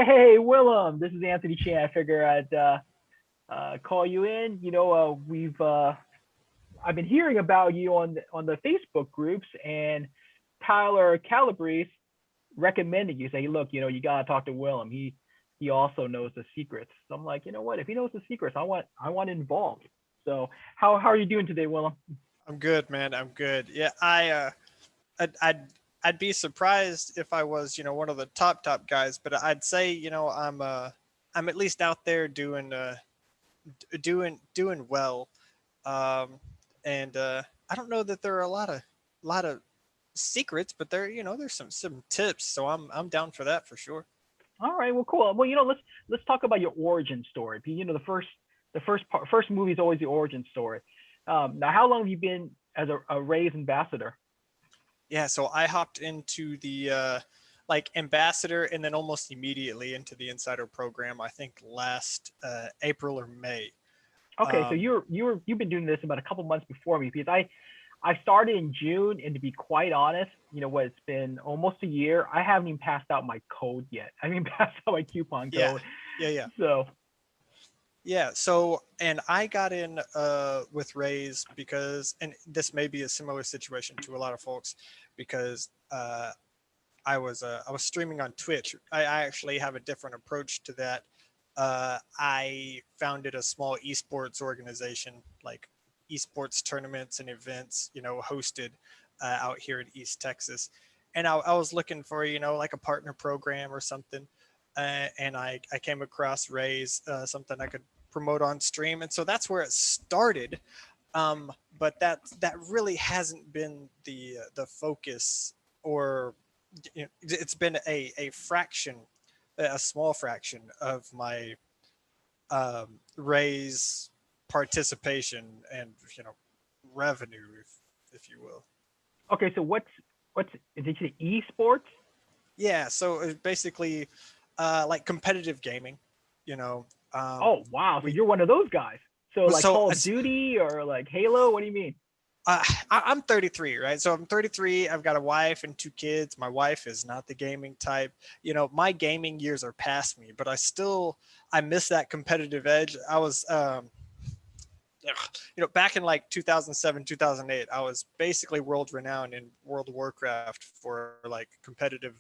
Hey, Willum, this is Anthony Chan. I figure I'd call you in. We've I've been hearing about you on the Facebook groups, and Tyler Calabrese recommended you. Say, look, you gotta talk to Willum. He also knows the secrets. So I'm like, you know what? If he knows the secrets, I want involved. So how are you doing today, Willum? I'm good, man. I'm good. Yeah, I'd be surprised if I was, one of the top guys, but I'd say, I'm at least out there doing well. Um, and I don't know that there are a lot of secrets, but there's some tips. So I'm down for that for sure. All right, well, cool. Well, let's talk about your origin story. First movie is always the origin story. Now, how long have you been as a Rays ambassador? Yeah, so I hopped into the like ambassador and then almost immediately into the insider program. I think last April or May. Okay, so Um, you've been doing this about a couple months before me, because I started in June, and to be quite honest, it's been almost a year. I haven't even passed out my code yet. I haven't passed out my coupon yeah, code. yeah. So Yeah, so and I got in with Raise because, and this may be a similar situation to a lot of folks, because I was streaming on Twitch. I actually have a different approach to that. I founded a small esports organization, like esports tournaments and events, hosted out here in East Texas, and I was looking for like a partner program or something, and I came across Raise, something I could promote on stream, and so that's where it started. But that really hasn't been the focus, or it's been a fraction, a small fraction of my raise participation and revenue, if you will. okay, so what's did you say esports? Yeah, so it's basically like competitive gaming. You know, Oh wow, so we you're one of those guys. So like so Call of Duty or like Halo? What do you mean? I'm 33, right? So I'm 33. I've got a wife and two kids. My wife is not the gaming type. My gaming years are past me, but I miss that competitive edge. I was, back in like 2007, 2008, I was basically world renowned in World of Warcraft for like competitive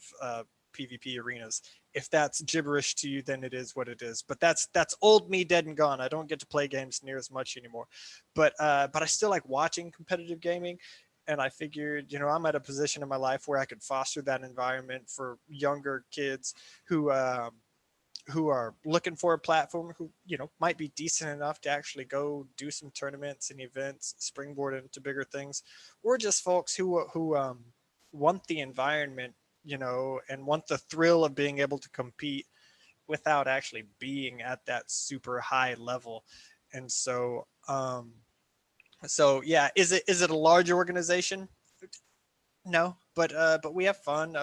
PvP arenas. If that's gibberish to you, then it is what it is. But that's old me, dead and gone. I don't get to play games near as much anymore. But I still like watching competitive gaming, and I figured, I'm at a position in my life where I could foster that environment for younger kids who who are looking for a platform, who might be decent enough to actually go do some tournaments and events, springboard into bigger things, or just folks who want the environment, and want the thrill of being able to compete without actually being at that super high level. And so yeah, is it a large organization? No, but we have fun.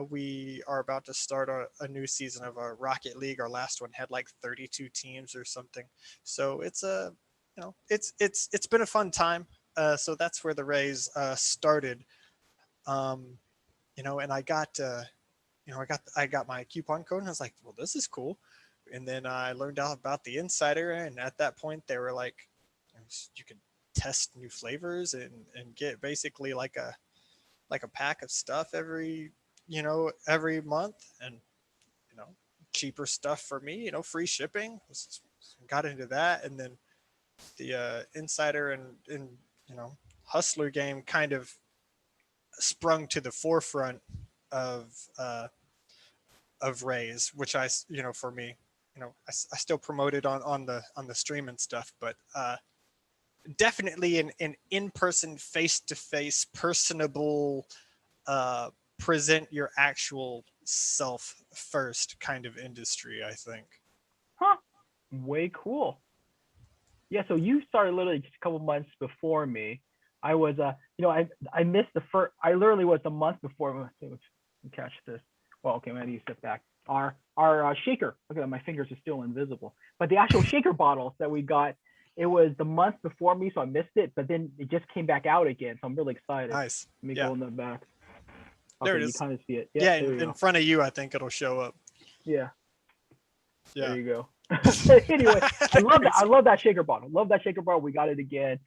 We are about to start a new season of our Rocket League. Our last one had like 32 teams or something. So it's been a fun time. So that's where the Rays started. Um, and I got my coupon code, and I was like, well, this is cool. And then I learned out about the Insider, and at that point, they were like, you could test new flavors and get basically like a pack of stuff every month, and you know cheaper stuff for me, free shipping. Got into that, and then the Insider and you know hustler game kind of sprung to the forefront of uh, of Raise, which for me, I still promote it on the stream and stuff, but definitely an in-person, face-to-face, personable, uh, present your actual self first kind of industry, I think. Huh? Way cool. Yeah, so you started literally just a couple months before me. I was I missed the first. I literally was the month before. Let's catch this. Well, okay, maybe you step back. Our shaker. Look at that, my fingers are still invisible. But the actual shaker bottles that we got, it was the month before me, so I missed it. But then it just came back out again, so I'm really excited. Nice. Let me Yeah. go in the back. There Okay, it you is. kind of see it. Yeah, Yeah, there you in go. front of you, I think it'll show up. Yeah. There Yeah. you go. Anyway, I love that shaker bottle. Love that shaker bottle. We got it again.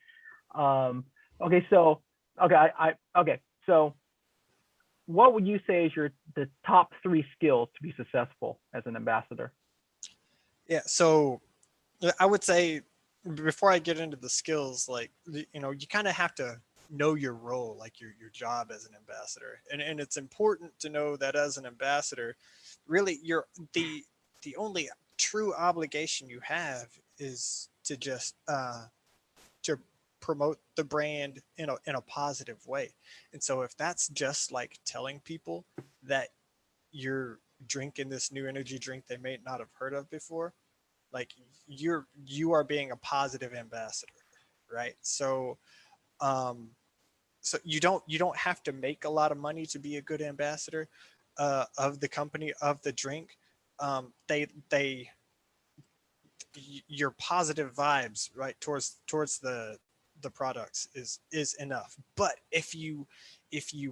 Um, okay, so okay, okay. So what would you say is the top three skills to be successful as an ambassador? Yeah. So I would say before I get into the skills, like you kind of have to know your role, like your job as an ambassador, and it's important to know that as an ambassador, really you're the only true obligation you have is to just to promote the brand in a positive way. And so if that's just like telling people that you're drinking this new energy drink they may not have heard of before, like you are being a positive ambassador, right? Um so you don't have to make a lot of money to be a good ambassador of the company, of the drink. They your positive vibes, right, towards the products is enough. But if you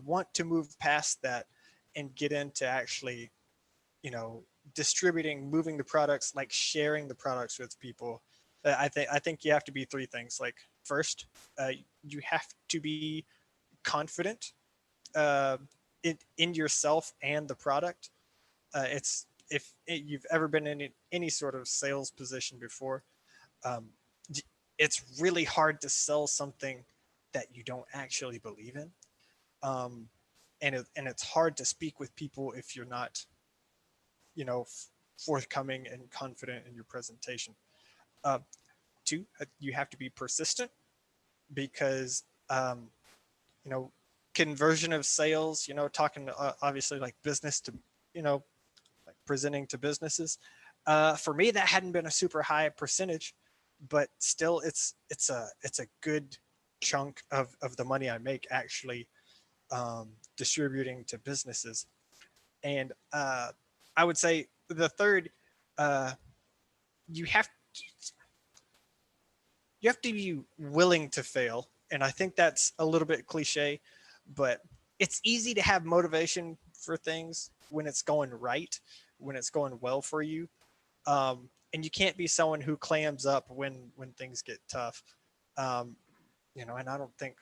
want to move past that and get into actually, you know, distributing, moving the products, like sharing the products with people, I think you have to be three things. Like first, you have to be confident uh, in yourself and the product. It's if you've ever been in any sort of sales position before, um, it's really hard to sell something that you don't actually believe in, um, and it's hard to speak with people if you're not, forthcoming and confident in your presentation. Uh, Two, you have to be persistent because you know conversion of sales. Talking obviously like business to you know like presenting to businesses. For me, that hadn't been a super high percentage, but still, it's a good chunk of the money I make actually distributing to businesses. And I would say the third, uh, you have you have to be willing to fail, and I think that's a little bit cliche, but it's easy to have motivation for things when it's going right, when it's going well for you, and you can't be someone who clams up when things get tough. Um, and I don't think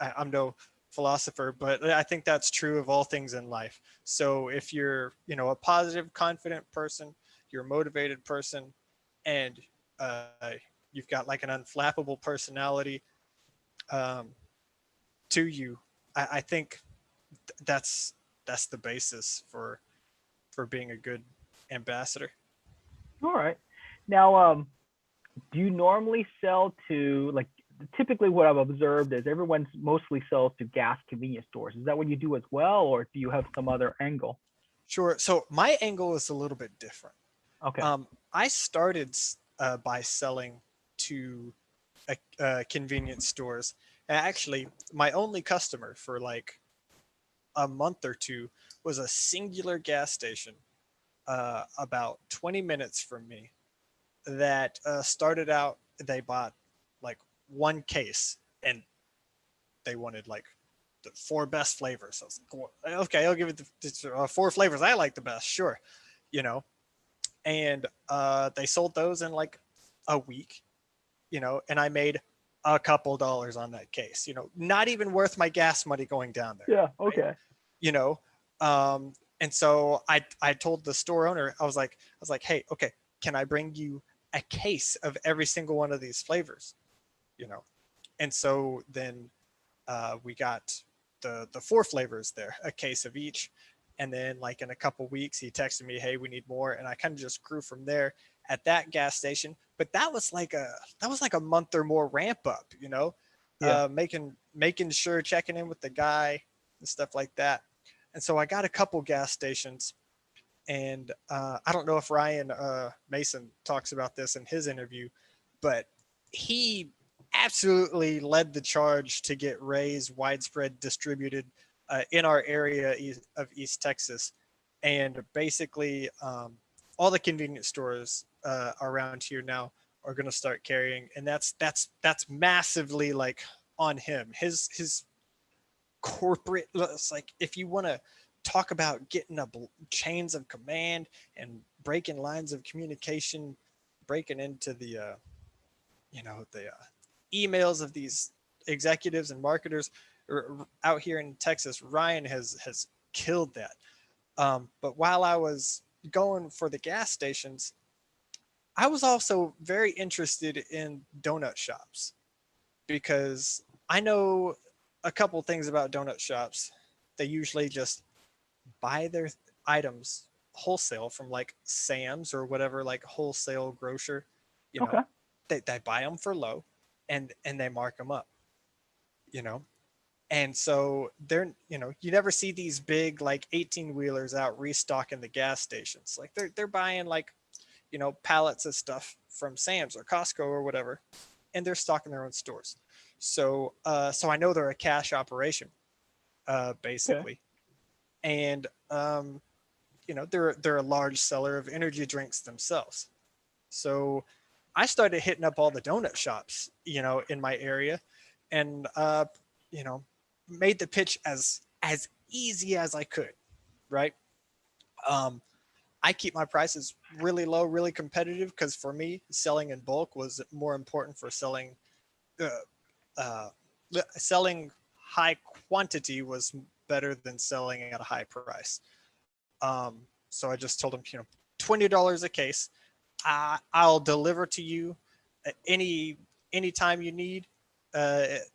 I'm no philosopher, but I think that's true of all things in life. So if you're, a positive, confident person, you're a motivated person, and uh, you've got like an unflappable personality um, to you, I think that's the basis for being a good ambassador. All right. Now, do you normally sell to like typically what I've observed is everyone mostly sells to gas convenience stores. Is that what you do as well, or do you have some other angle? Sure. So my angle is a little bit different. Okay. I started by selling to convenience stores. Actually, my only customer for like a month or two was a singular gas station about 20 minutes from me that started out, they bought like one case and they wanted like the four best flavors. I was like, well, okay, I'll give it the four flavors I like the best. Sure. You know, and they sold those in like a week, and I made a couple dollars on that case, not even worth my gas money going down there. Yeah. Right. Okay. You know, and so I told the store owner, I was like, hey, okay, can I bring you a case of every single one of these flavors? You know, and so then we got the four flavors there, a case of each. And then like in a couple weeks, he texted me, hey, we need more. And I kind of just grew from there at that gas station. But that was like a month or more ramp up, Yeah. making sure, checking in with the guy and stuff like that. And so I got a couple gas stations. And I don't know if Ryan Mason talks about this in his interview, but he absolutely led the charge to get RAZE widespread distributed in our area of East Texas. And basically, all the convenience stores around here now are going to start carrying, and that's massively like on him. His corporate, it's like if you want to talk about getting up chains of command and breaking lines of communication, breaking into the emails of these executives and marketers out here in Texas. Ryan has killed that. But while I was going for the gas stations, I was also very interested in donut shops because I know a couple things about donut shops. They usually just buy their items wholesale from like Sam's or whatever, like wholesale grocer, you Okay. know, they buy them for low and they mark them up, you know. And so they're, you never see these big like 18 wheelers out restocking the gas stations. Like they're buying like, pallets of stuff from Sam's or Costco or whatever, and they're stocking their own stores. So I know they're a cash operation, Okay. basically. And they're a large seller of energy drinks themselves. So I started hitting up all the donut shops, in my area, and you know, made the pitch as easy as I could, right? Um, I keep my prices really low, really competitive, because for me, selling in bulk was more important for uh, uh, selling high quantity was better than selling at a high price. So I just told them, $20 a case. I'll deliver to you anytime you need,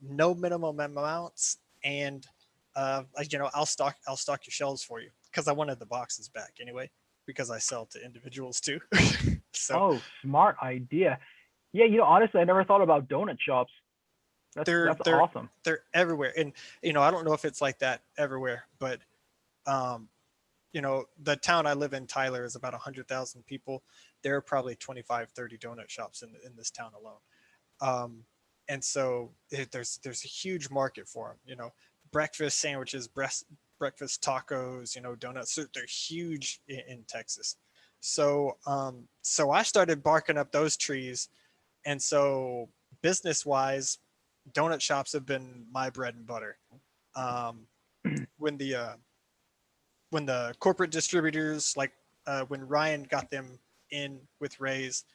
no minimum amounts, and I'll stock your shelves for you because I wanted the boxes back anyway because I sell to individuals too. So Oh, smart idea. Yeah, honestly, I never thought about donut shops. That's they're that's they're awesome. they're everywhere, and I don't know if it's like that everywhere, but um, the town I live in, Tyler, is about 100,000 people. There are probably 25, 30 donut shops in this town alone. And so there's a huge market for them. Breakfast sandwiches, breakfast tacos, donuts. They're huge in Texas. So I started barking up those trees, and so business wise, donut shops have been my bread and butter. Um, when the corporate distributors, like when Ryan got them in with Raze,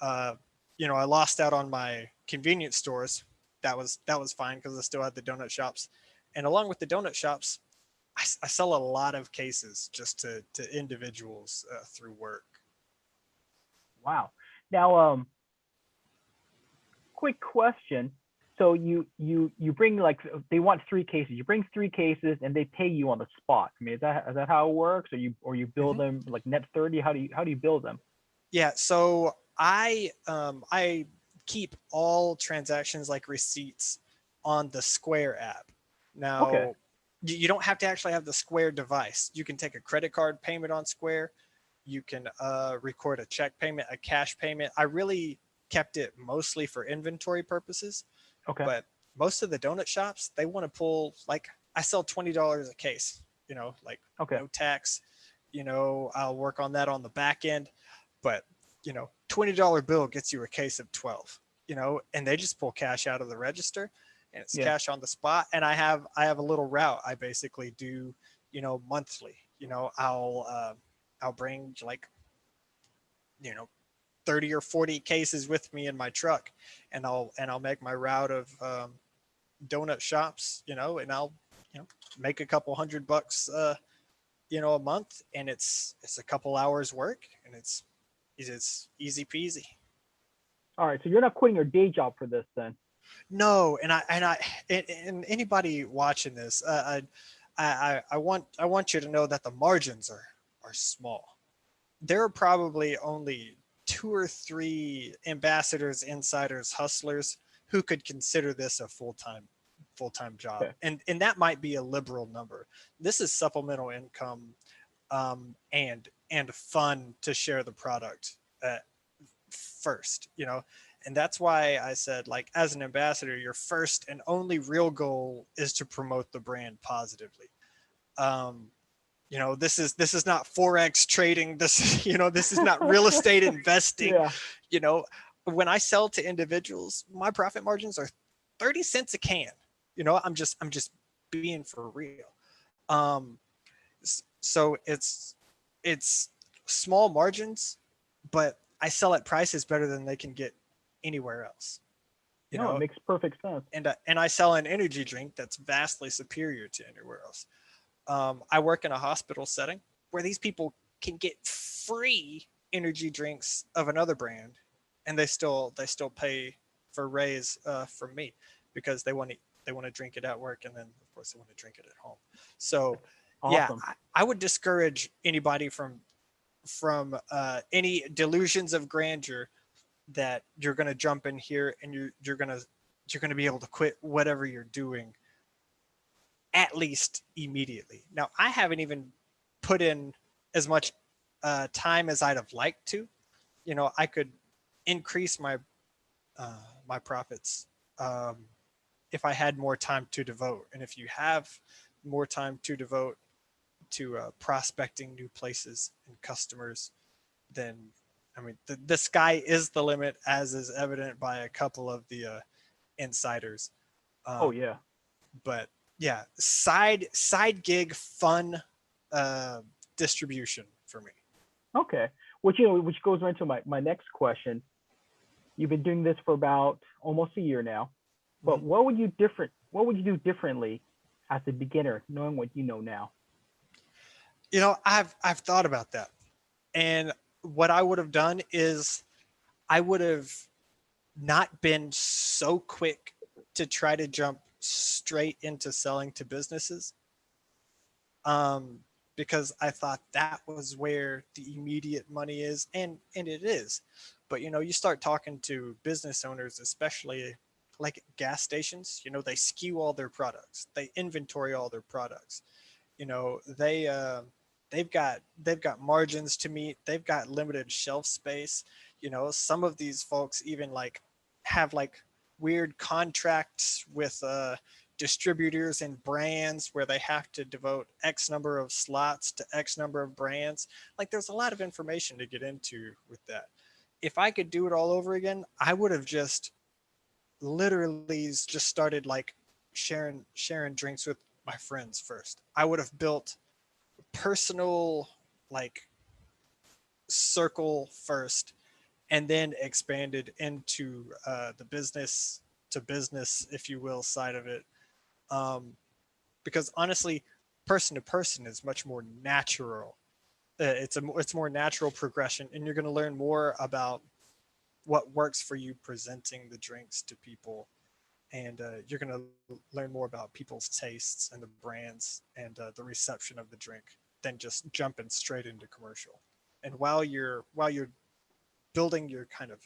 uh, I lost out on my convenience stores. That was fine because I still had the donut shops, and along with the donut shops, I sell a lot of cases just to individuals through work. Wow. Now, quick question. So you bring like they want 3 cases. You bring 3 cases and they pay you on the spot. I mean, is that how it works? Or you build Mm-hmm. them like net 30? How do you build them? Yeah, so I keep all transactions like receipts on the Square app. Okay. Now, you don't have to actually have the Square device. You can take a credit card payment on Square. You can record a check payment, a cash payment. I really kept it mostly for inventory purposes, Okay. but most of the donut shops, they want to pull, like, I sell $20 a case, like Okay. no tax. I'll work on that on the back end, but $20 bill gets you a case of 12, and they just pull cash out of the register, and it's Yeah. cash on the spot. And I have a little route I basically do, monthly. I'll bring like, you know 30 or 40 cases with me in my truck, and I'll make my route of donut shops, and I'll make a couple $100 a month, and it's a couple hours work, and it's easy peasy. All right. So you're not quitting your day job for this then? No, and anybody watching this, I want you to know that the margins are small. There are probably only 2 or 3 ambassadors, insiders, hustlers who could consider this a full-time job, Okay. and that might be a liberal number. This is supplemental income, and fun to share the product first, and that's why I said, like, as an ambassador, your first and only real goal is to promote the brand positively. um, this is not forex trading. This is not real estate investing. Yeah. you know when I sell to individuals, my profit margins are 30 cents a can. I'm just being for real. um So it's small margins, but I sell at prices better than they can get anywhere else. You No, it know, makes perfect sense. and I sell an energy drink that's vastly superior to anywhere else. I work in a hospital setting where these people can get free energy drinks of another brand, and they still pay for Raze from me because they want to drink it at work, and then of course they want to drink it at home. So yeah, Awesome. I would discourage anybody from any delusions of grandeur that you're going to jump in here and you're going to be able to quit whatever you're doing at least immediately. Now, I haven't even put in as much time as I'd have liked to. I could increase my profits um, if I had more time to devote. And if you have more time to devote to prospecting new places and customers, then I mean the sky is the limit, as is evident by a couple of the insiders. Oh Um, yeah. but yeah, side gig fun uh, distribution for me. Okay. Which goes right to my next question. You've been doing this for about almost a year now, but Mhm. what would you do differently as a beginner, knowing what you know now? I've thought about that, and what I would have done is I would have not been so quick to try to jump straight into selling to businesses, um, because I thought that was where the immediate money is, and it is. But you start talking to business owners, especially like gas stations. They skew all their products, they inventory all their products. They've got margins to meet. They've got limited shelf space. Some of these folks even like have like weird contracts with distributors and brands where they have to devote X number of slots to X number of brands. Like there's a lot of information to get into with that. If I could do it all over again, I would have just literally just started like sharing drinks with my friends first. I would have built personal like circle first, and then expanded into the business to business, if you will, side of it. Um, because honestly, person to person is much more natural. It's more natural progression, and you're going to learn more about what works for you presenting the drinks to people, and you're going to learn more about people's tastes and the brands and the reception of the drink than just jumping straight into commercial. And while you're building your kind of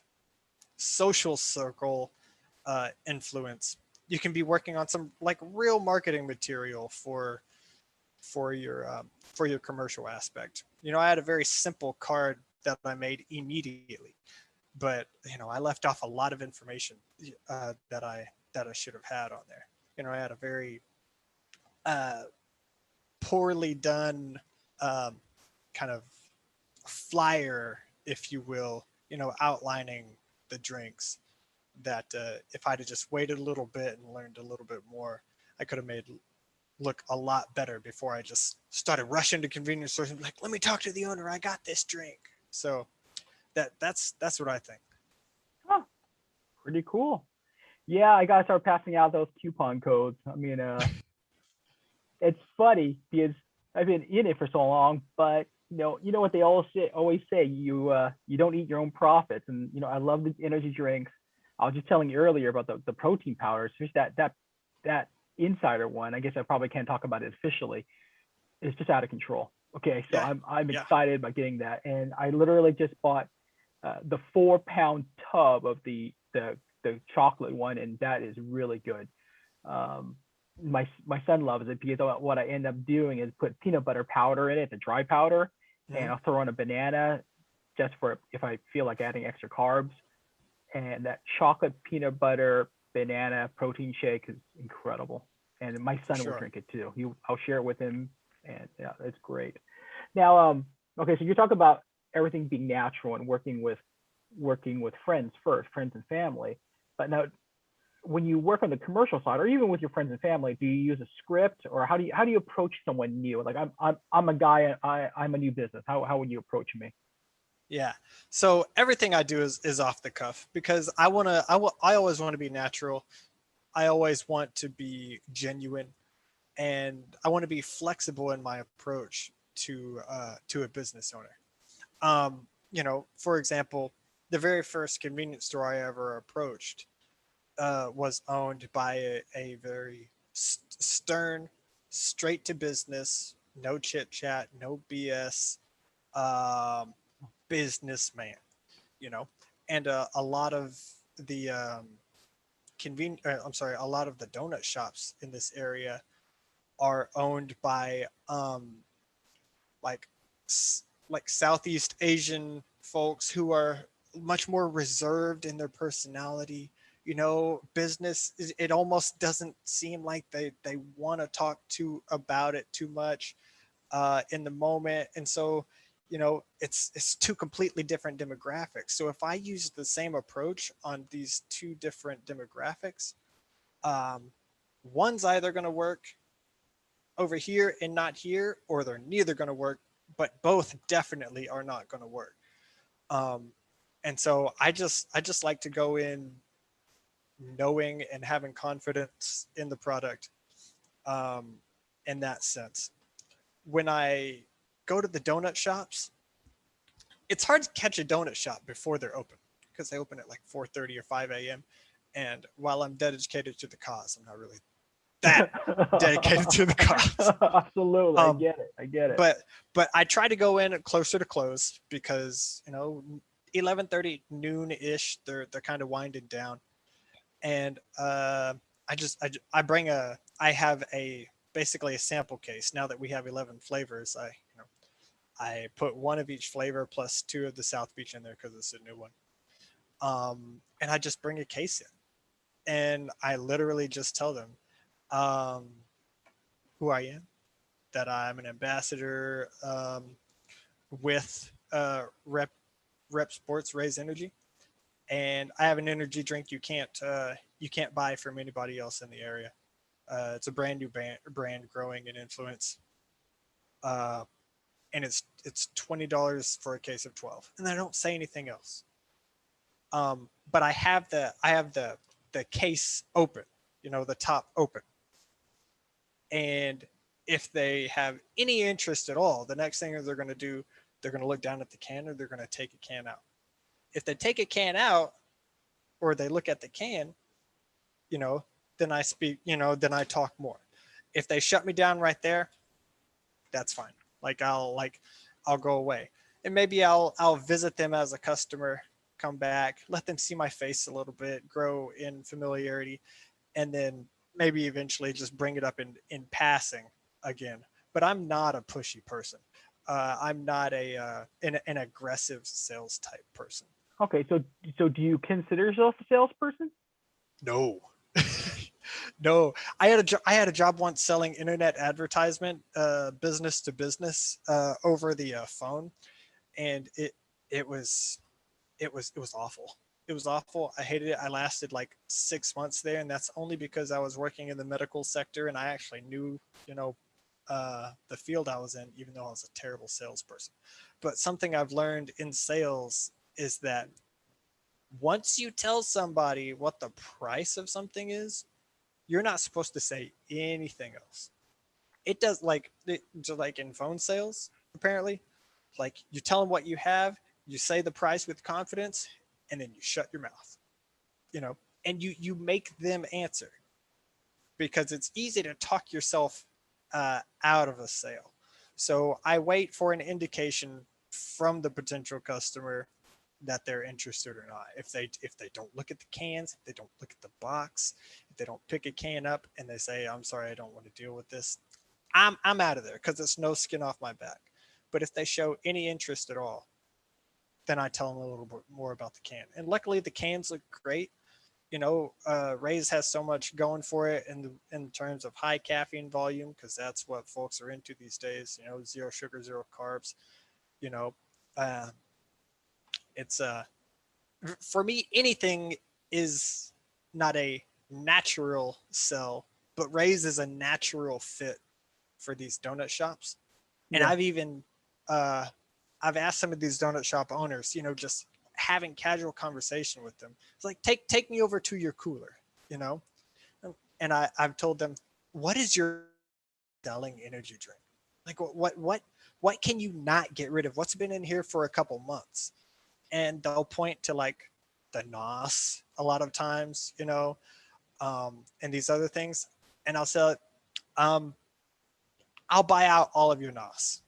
social circle influence, you can be working on some like real marketing material for your commercial aspect. I had a very simple card that I made immediately, but I left off a lot of information that I should have had on there. I had a very uh, poorly done um, kind of flyer, if you will, outlining the drinks that if I'd have just waited a little bit and learned a little bit more, I could have made look a lot better before I just started rushing to convenience stores and be like, let me talk to the owner. I got this drink. So that's what I think. Huh, pretty cool. Yeah, I gotta start passing out those coupon codes. I mean, it's funny because I've been in it for so long, but you know what they always say, you don't eat your own profits. And I love the energy drinks. I was just telling you earlier about the protein powders. Just that insider one. I guess I probably can't talk about it officially. It's just out of control. Okay, so Yeah, I'm yeah, excited about getting that, and I literally just bought the 4 pound tub of the chocolate one, and that is really good. Um, my son loves it because what I end up doing is put peanut butter powder in it, the dry powder, mm-hmm. and I'll throw in a banana just for if I feel like adding extra carbs. And that chocolate peanut butter banana protein shake is incredible. And my For son will sure. drink it too. I'll share it with him, and yeah, it's great. Now, okay, so you're talking about everything being natural and working with friends first, friends and family. But now, when you work on the commercial side, or even with your friends and family, do you use a script, or how do you approach someone new? Like I'm a guy, I'm a new business. How would you approach me? Yeah. So everything I do is off the cuff because I always want to be natural. I always want to be genuine, and I want to be flexible in my approach to a business owner. For example, the very first convenience store I ever approached was owned by a very stern, straight to business, no chit chat, no BS, um, businessman. You know, and a lot of the a lot of the donut shops in this area are owned by like like Southeast Asian folks who are much more reserved in their personality. Business, it almost doesn't seem like they want to talk to about it too much in the moment. And so, it's two completely different demographics. So if I use the same approach on these two different demographics, um, one's either going to work over here and not here, or they're neither going to work, but both definitely are not going to work. Um, and so I just like to go in knowing and having confidence in the product, um, in that sense. When I go to the donut shops, it's hard to catch a donut shop before they're open because they open at like 4:30 or 5 a.m. And while I'm dedicated to the cause, I'm not really that dedicated to the cause. Absolutely, I Um, get it. I get it. but I try to go in closer to close because 11:30 noon ish, they're kind of winding down. And I bring I have a basically a sample case. Now that we have 11 flavors, I put one of each flavor plus two of the South Beach in there because it's a new one. And I just bring a case in, and I literally just tell them um, who I am, that I'm an ambassador with Rep Sports Raze Energy, and I have an energy drink you can't buy from anybody else in the area. It's a brand new brand growing in influence, uh, and it's $20 for a case of 12, and I don't say anything else. But I have the case open, the top open, and if they have any interest at all, the next thing they're going to do, they're going to look down at the can, or they're going to take a can out. If they take a can out, or they look at the can, you know, then I speak, then I talk more. If they shut me down right there, that's fine. I'll go away. And maybe I'll visit them as a customer, come back, let them see my face a little bit, grow in familiarity, and then maybe eventually just bring it up in passing again. But I'm not a pushy person. I'm not an aggressive sales type person. Okay, so do you consider yourself a salesperson? No. No, I had a job once selling internet advertisement, business to business, over the phone, and it was awful. It was awful. I hated it. I lasted like 6 months there, and that's only because I was working in the medical sector and I actually knew, the field I was in, even though I was a terrible salesperson. But something I've learned in sales is that once you tell somebody what the price of something is, you're not supposed to say anything else. It does like in phone sales, apparently. Like you tell them what you have, you say the price with confidence, and then you shut your mouth, you know, and you make them answer because it's easy to talk yourself out of a sale. So I wait for an indication from the potential customer that they're interested or not. If they don't look at the cans, if they don't look at the box, if they don't pick a can up and they say, "I'm sorry, I don't want to deal with this," I'm out of there because it's no skin off my back. But if they show any interest at all, then I tell them a little bit more about the can. And luckily, the cans look great. Raze has so much going for it in terms of high caffeine volume because that's what folks are into these days. Zero sugar, zero carbs. You know, uh, it's for me, anything is not a natural sell, but Raze is a natural fit for these donut shops. And Yeah. I've asked some of these donut shop owners, just having casual conversation with them. It's like, take me over to your cooler, you know? And I've told them, what is your selling energy drink? Like what can you not get rid of? What's been in here for a couple months? And they'll point to like the NOS a lot of times, and these other things. And I'll say, um, I'll buy out all of your NOS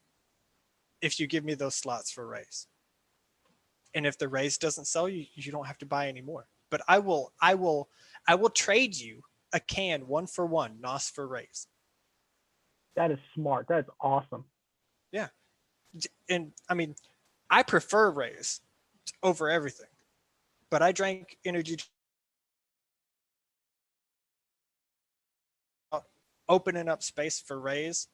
if you give me those slots for Raze. And if the Raze doesn't sell, you don't have to buy any more. But I will trade you a can 1-for-1 NOS for Raze. That is smart. That's awesome. Yeah. And I mean, I prefer Raze over everything, but I drank energy opening up space for Raze.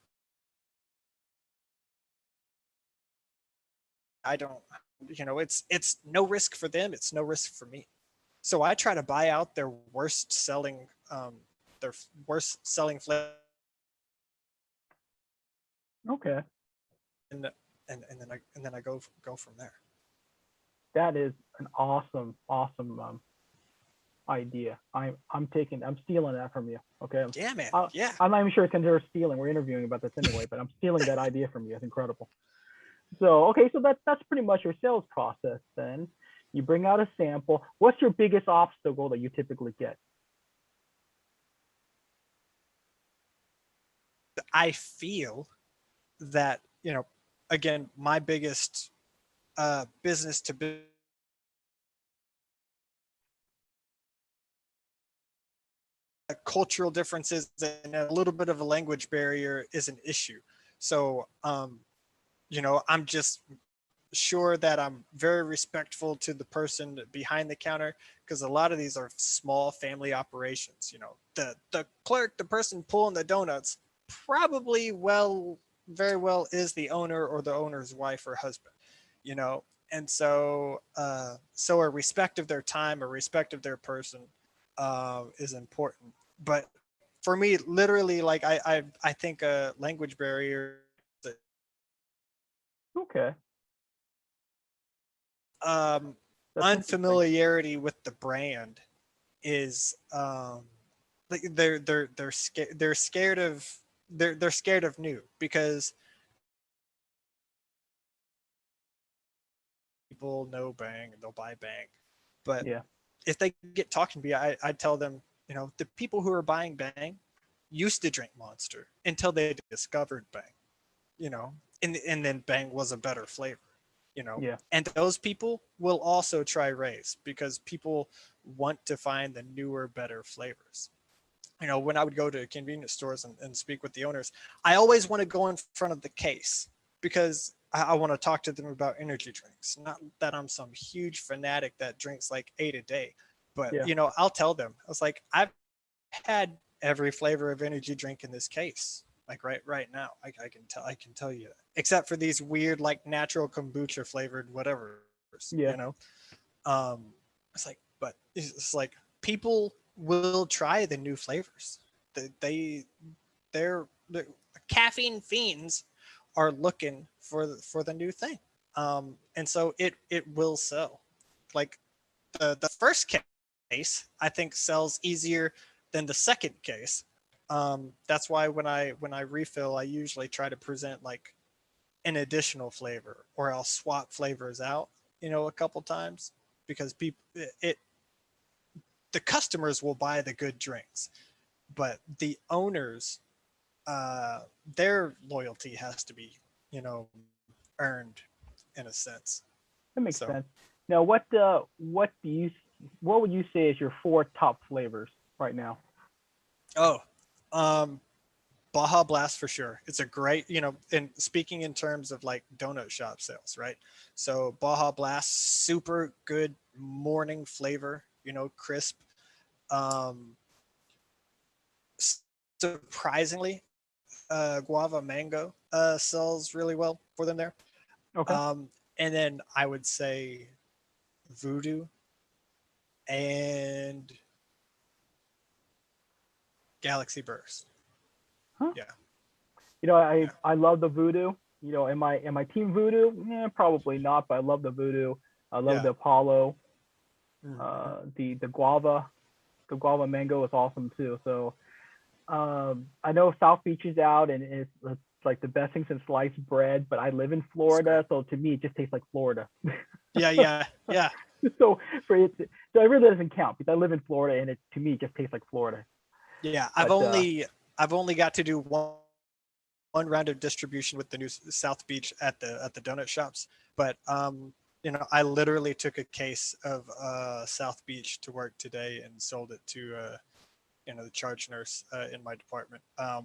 I don't, it's no risk for them. It's no risk for me. So I try to buy out their worst selling flavor, Okay. and then I go from there. That is an awesome idea. I'm stealing that from you. Okay. Yeah, man. I, Yeah. I'm not even sure it's considered stealing. We're interviewing about this anyway, but I'm stealing that idea from you. It's incredible. So okay, so that's pretty much your sales process then. You bring out a sample. What's your biggest obstacle that you typically get? I feel that, again, my biggest business to business cultural differences and a little bit of a language barrier is an issue. So, I'm just sure that I'm very respectful to the person behind the counter, because a lot of these are small family operations. The clerk, the person pulling the donuts, probably very well is the owner or the owner's wife or husband. And so a respect of their time, a respect of their person, is important. But for me, literally, like I think a language barrier, Okay, um, that's interesting. unfamiliarity with the brand is, like they're scared of they're scared of new, because people know Bang and they'll buy Bang. But Yeah, if they get talking to me, I tell them, the people who are buying Bang used to drink Monster until they discovered Bang, you know, and then Bang was a better flavor, yeah, and those people will also try Raze because people want to find the newer, better flavors. When I would go to convenience stores and speak with the owners, I always want to go in front of the case, because I want to talk to them about energy drinks. Not that I'm some huge fanatic that drinks like 8 a day, but yeah. I'll tell them. I was like, I've had every flavor of energy drink in this case. Like right now, I can tell you that, except for these weird like natural kombucha flavored whatever. Yeah. It's like, but it's like people will try the new flavors. They they're caffeine fiends are looking for the new thing. And so it will sell. Like the first case, I think, sells easier than the second case. That's why when I refill, I usually try to present like an additional flavor, or I'll swap flavors out, a couple times, because people it the customers will buy the good drinks, but the owners, their loyalty has to be, earned in a sense. That makes So, sense. Now, what would you say is your four top flavors right now? oh, um, Baja Blast for sure. It's a great, and speaking in terms of like donut shop sales, right? So Baja Blast, super good morning flavor, crisp. Um, Surprisingly, guava mango sells really well for them there. Okay. Um, and then I would say Voodoo and Galaxy Burst. Huh? Yeah. You know, Yeah. I love the Voodoo. You know, am I team Voodoo? Probably not, but I love the Voodoo. I love Yeah. the Apollo. Mm-hmm. The guava, the guava mango is awesome too. So I know South Beach is out, and it's like the best thing since sliced bread. But I live in It's great. Florida, so to me, it just tastes like Florida. Yeah. Yeah. Yeah. so for it, so it really doesn't count because I live in Florida, and it to me it just tastes like Florida. Yeah. But I've only got to do one round of distribution with the new South Beach at the donut shops, but you know, I literally took a case of South Beach to work today and sold it to you know, the charge nurse in my department. I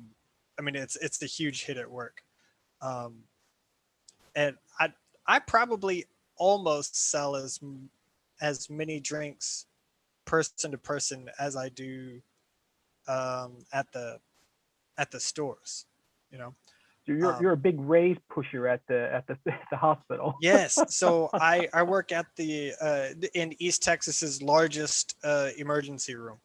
mean, it's a huge hit at work, um, and I probably almost sell as many drinks person to person as I do at the stores. You know. you're a big raise pusher at the hospital. Yes. So I work at the in East Texas's largest emergency room.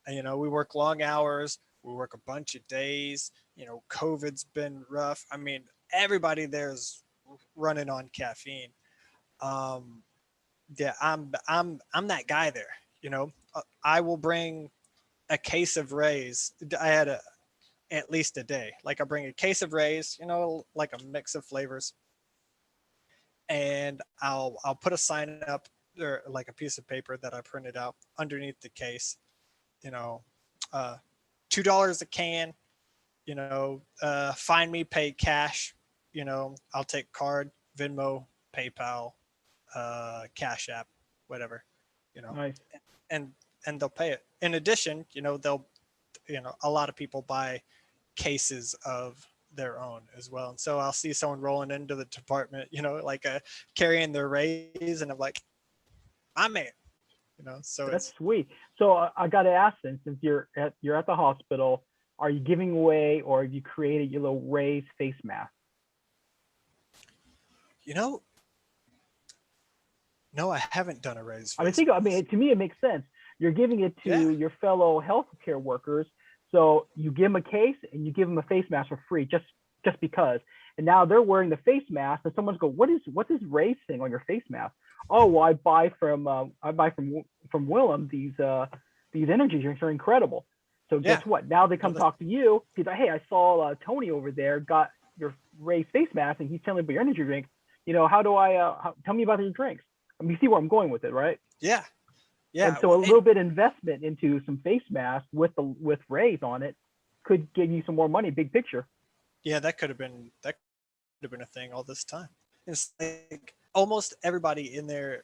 And, you know, we work long hours. We work a bunch of days. You know, COVID's been rough. I mean, everybody there's running on caffeine. Um, yeah, I'm that guy there. You know, I will bring a case of Rays. I had at least a day. Like I bring a case of Rays. You know, like a mix of flavors, and I'll put a sign up or like a piece of paper that I printed out underneath the case. You know, uh, $2 a can. You know, find me, pay cash. You know, I'll take card, Venmo, PayPal, Cash App, whatever. You know, Nice. and they'll pay it. In addition, you know, a lot of people buy cases of their own as well. And so I'll see someone rolling into the department, you know, like carrying their raise, and I'm like, I man, you know. So That's it's sweet. So I got to ask then, since you're at the hospital, are you giving away or have you created your little raised face mask? you know, no, I haven't done a raise I mean, face mask. to me, it makes sense. You're giving it Yeah, to your fellow healthcare workers, so you give them a case and you give them a face mask for free, just because. And now they're wearing the face mask, and someone's go, what's this race thing on your face mask? Oh, well, I buy from Willum these energy drinks are incredible. So guess yeah. what? Now they No, come talk to you. He's like, hey, I saw Tony over there got your raised face mask, and he's telling me about your energy drink. You know, how do tell me about your drinks? I mean, you see where I'm going with it, right? yeah, And yeah. so a little bit investment into some face masks with rays on it could give you some more money, big picture. Yeah, that could have been a thing all this time. It's like almost everybody in there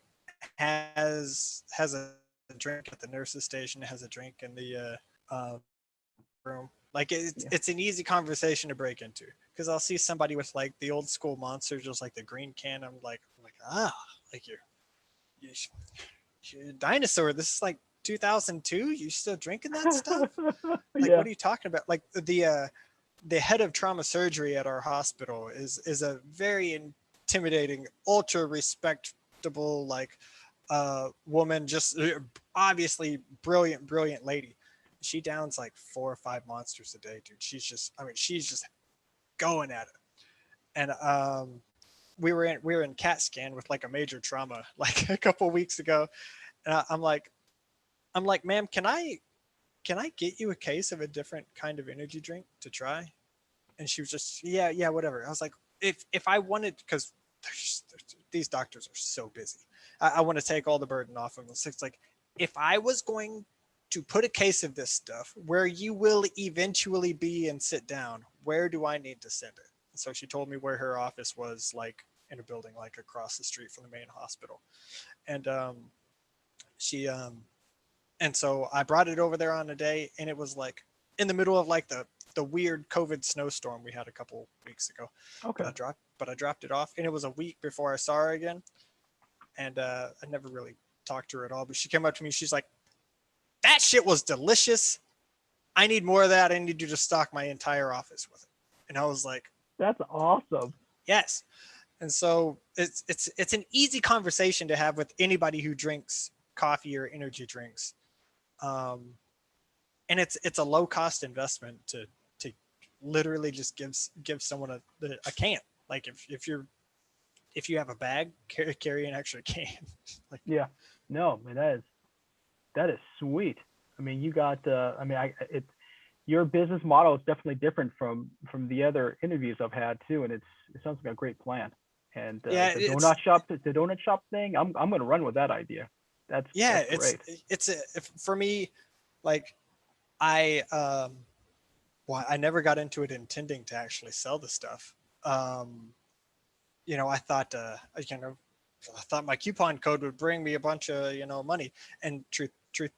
has a drink at the nurse's station, has a drink in the room. Like Yeah. it's an easy conversation to break into because I'll see somebody with like the old school monster, just like the green can. I'm like like you're, you're a dinosaur. This is like 2002. You still drinking that stuff? Like, Yeah. what are you talking about? Like the head of trauma surgery at our hospital is a very intimidating, ultra respectable, like woman, just obviously brilliant lady. She downs like 4 or 5 monsters a day, dude. She's just going at it. And we were in CAT scan with like a major trauma like a couple weeks ago, and I'm like, ma'am, can I get you a case of a different kind of energy drink to try? And she was just, yeah, whatever. I was like, if I wanted, because these doctors are so busy, I want to take all the burden off of them. So it's like, if I was going to put a case of this stuff where you will eventually be and sit down, where do I need to send it? And so she told me where her office was, like in a building like across the street from the main hospital. And she and so I brought it over there on a day, and it was like in the middle of like the weird COVID snowstorm we had a couple weeks ago. But Okay. I dropped it off, and it was a week before I saw her again, and I never really talked to her at all. But she came up to me, she's like, "That shit was delicious. I need more of that. I need you to stock my entire office with it." And I was like, That's awesome. "Yes." And so it's an easy conversation to have with anybody who drinks coffee or energy drinks. Um, and it's a low cost investment to literally just give someone a can. Like if you have a bag, carry an extra can. Like, Yeah. No, man, that is sweet. I mean, you got. I mean, it's your business model is definitely different from the other interviews I've had too, and it sounds like a great plan. And yeah, the donut shop thing, I'm gonna run with that idea. yeah, That's great. for me, like I well, I never got into it intending to actually sell the stuff. Um, I thought, I thought my coupon code would bring me a bunch of, money. And truth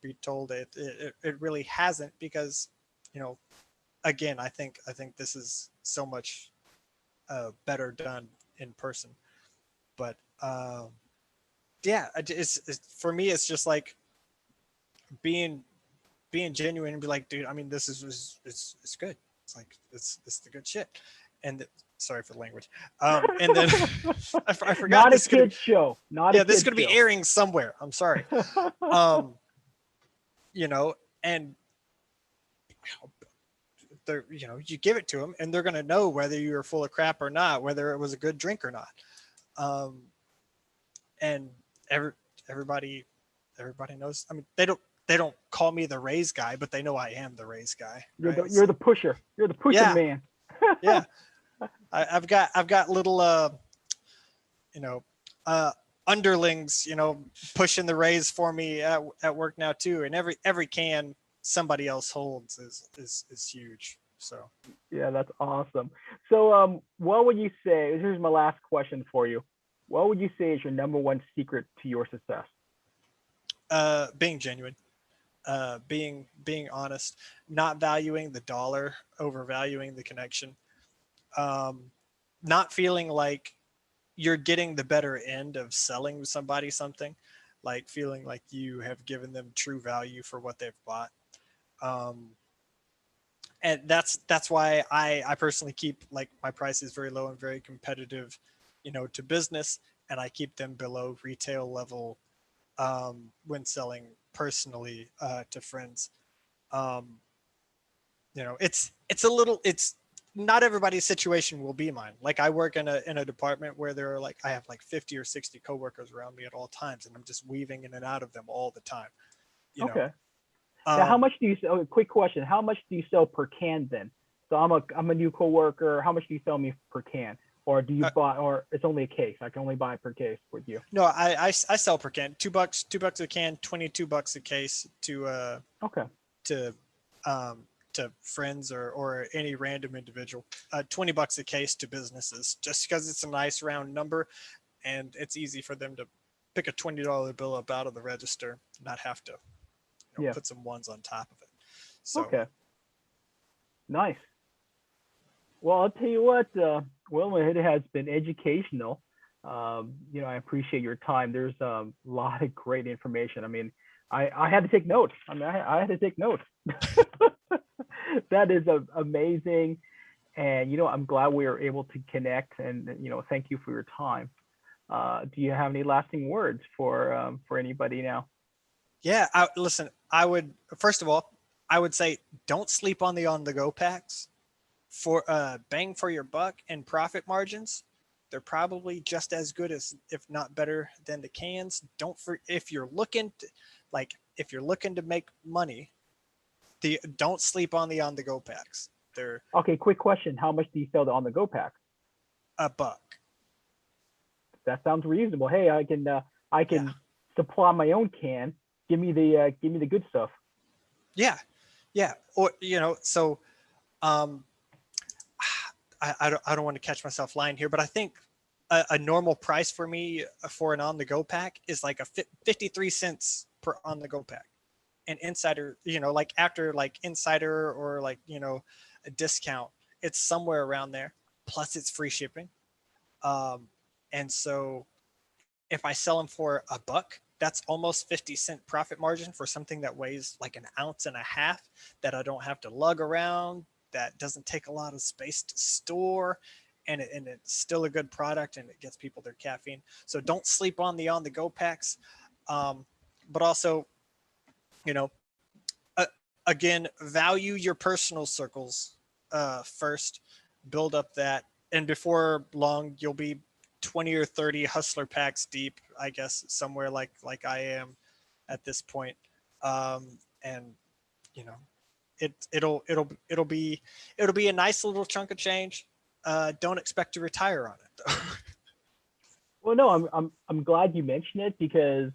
be told, it really hasn't, because, you know, again, I think this is so much better done in person. But yeah, it's for me, it's just like being being genuine and be like, dude, I mean, this is it's good. It's like it's the good shit. And sorry for the language. And then I forgot Not a this is gonna be, kid show. Not a yeah, this is kid gonna be show. airing somewhere. I'm sorry. Um, and they're, you give it to them and they're gonna know whether you were full of crap or not, whether it was a good drink or not. Um, and every everybody everybody knows. I mean, they don't call me the raise guy, but they know I am the raise guy, right? You're So the pusher. You're the pushing yeah, man. yeah. I've got little you know uh underlings, pushing the raise for me at work now too. And every can somebody else holds is huge. So Yeah, that's awesome. So, what would you say? Here's my last question for you. What would you say is your number one secret to your success? being genuine, being honest, not valuing the dollar, overvaluing the connection, um, not feeling like you're getting the better end of selling somebody something, like feeling like you have given them true value for what they've bought. Um, and that's why I personally keep like my prices very low and very competitive, to business, and I keep them below retail level when selling personally to friends. Um, it's not everybody's situation will be mine. Like I work in a department where there are like I have like 50 or 60 coworkers around me at all times, and I'm just weaving in and out of them all the time. You know, Okay. Now, how um, much do you sell? Quick question. How much do you sell per can then? So I'm a new coworker. How much do you sell me per can? Or do you uh, buy, or it's only a case? I can only buy per case with you. no, I sell per can, $2 a can, $22 a case Okay. to to friends or any random individual. $20 a case to businesses, just because it's a nice round number, and it's easy for them to pick a $20 bill up out of the register, not have to Yeah. put some ones on top of it. So Okay. Nice. Well, I'll tell you what, well, it has been educational. I appreciate your time. There's a lot of great information. I mean, I had to take notes. I mean, I had to take notes. That is amazing. And, I'm glad we were able to connect, and, thank you for your time. Do you have any lasting words for anybody now? yeah, listen, I would, first of all, I would say don't sleep on the go packs. For bang for your buck and profit margins, they're probably just as good as, if not better than, the cans. If you're looking to, if you're looking to make money, don't sleep on the go packs. They're Okay, quick question. How much do you sell the on the go pack? a buck. That sounds reasonable. Hey, I Yeah, can supply my own can. Give me the good stuff. yeah, yeah. Or so um, I don't want to catch myself lying here, but I think a normal price for me for an on the go pack is like a 53 cents per on the go pack. And insider, like after like insider or like, a discount, it's somewhere around there. Plus it's free shipping. Um, and so if I sell them for a buck, that's almost 50-cent profit margin for something that weighs like an ounce and a half, that I don't have to lug around, that doesn't take a lot of space to store, and it's still a good product, and it gets people their caffeine. So don't sleep on the go packs. But also, you know, a, a again, value your personal circles first, build up that, and before long you'll be 20 or 30 hustler packs deep, I guess, somewhere like I am at this point. And you know, it'll be a nice little chunk of change. Don't expect to retire on it though. Well, no, I'm glad you mentioned it because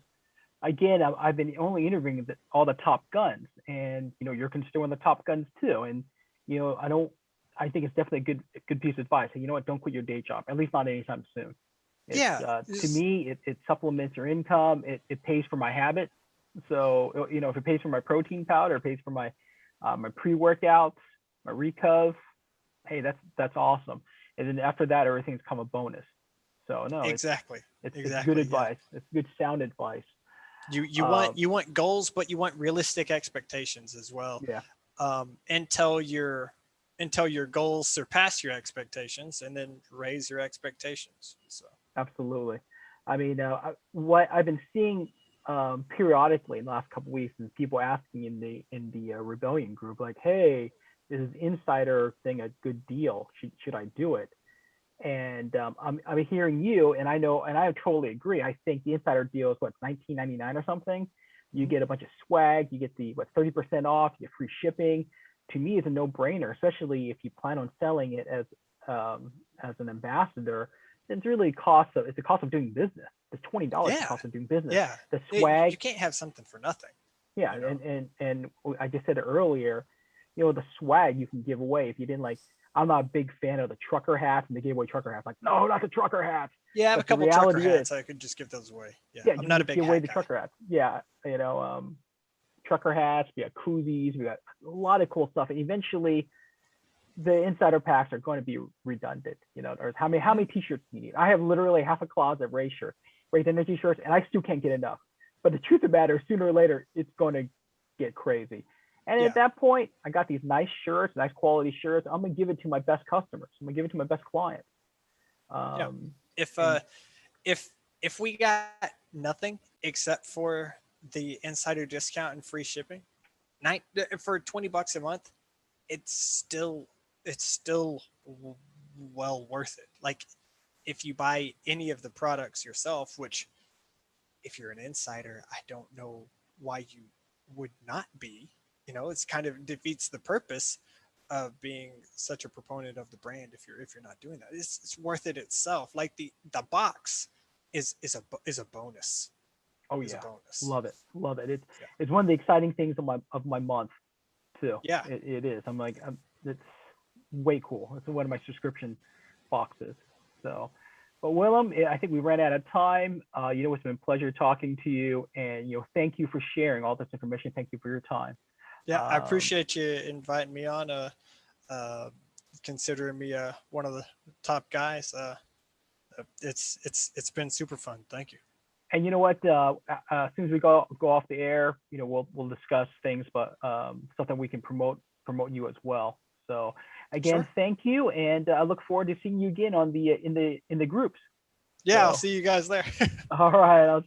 again, I've been only interviewing all the top guns, and you're considering the top guns too. And I don't. I think it's definitely a good piece of advice. And you know what? Don't quit your day job, at least not anytime soon. It's Yeah, to me, it supplements your income. It pays for my habit. So if it pays for my protein powder, it pays for my my pre-workouts, my recov. Hey, that's awesome. And then after that, everything's come a bonus. So no, exactly, it's good exactly. Yeah, advice. It's good sound advice. you want goals, but you want realistic expectations as well. Yeah, Until your goals surpass your expectations, and then raise your expectations. So absolutely. I mean, what I've been seeing periodically in the last couple of weeks is people asking in the rebellion group, like, "Hey, is this insider thing a good deal? Should I do it?" And I'm hearing you, and I know, and I totally agree. I think the insider deal is what, 19.99 or something. You get a bunch of swag. You get the 30% off. You get free shipping. To me, it's a no-brainer, especially if you plan on selling it as an ambassador. It's really it's the cost of doing business. It's $20 the yeah, cost of doing business. yeah, The you swag, can't have something for nothing. yeah, You know. and I just said it earlier. The swag you can give away if you didn't like. I'm not a big fan of the trucker hats, and they gave away trucker hats. Like, no, not the trucker hats. Yeah, I have a But the couple trucker reality is, hats. I could just give those away. Yeah, yeah, I'm you can not a just big give away hat the guy. trucker hats. Yeah, trucker hats. We got koozies. We got a lot of cool stuff. And eventually, the insider packs are going to be redundant. There's how many t-shirts do you need? I have literally half a closet of Raze shirts, Raze Energy shirts, and I still can't get enough. But the truth of the matter, sooner or later, it's going to get crazy. And Yeah, at that point, I got these nice shirts, nice quality shirts. I'm gonna give it to my best customers. I'm gonna give it to my best clients. yeah. Um, If and if if we got nothing except for the insider discount and free shipping, for $20 a month, it's still it's still well worth it. Like if you buy any of the products yourself, which if you're an insider, I don't know why you would not be. It's kind of defeats the purpose of being such a proponent of the brand if you're not doing that. It's worth it itself. Like the box is a bonus. oh Is a yeah, bonus. love it, love it. It's Yeah. it's one of the exciting things of my month too. Yeah. It is. It's way cool. It's one of my subscription boxes. So, but Willem, I think we ran out of time. It's been a pleasure talking to you, and thank you for sharing all this information. Thank you for your time. Yeah. I Um, appreciate you inviting me on. Uh, Considering me one of the top guys. It's been super fun. Thank you. and you know what? As soon as we go off the air, we'll discuss things, but something we can promote you as well. So again, Sure. thank you, and I look forward to seeing you again on the in the groups. Yeah. I'll So see you guys there. all right, I'll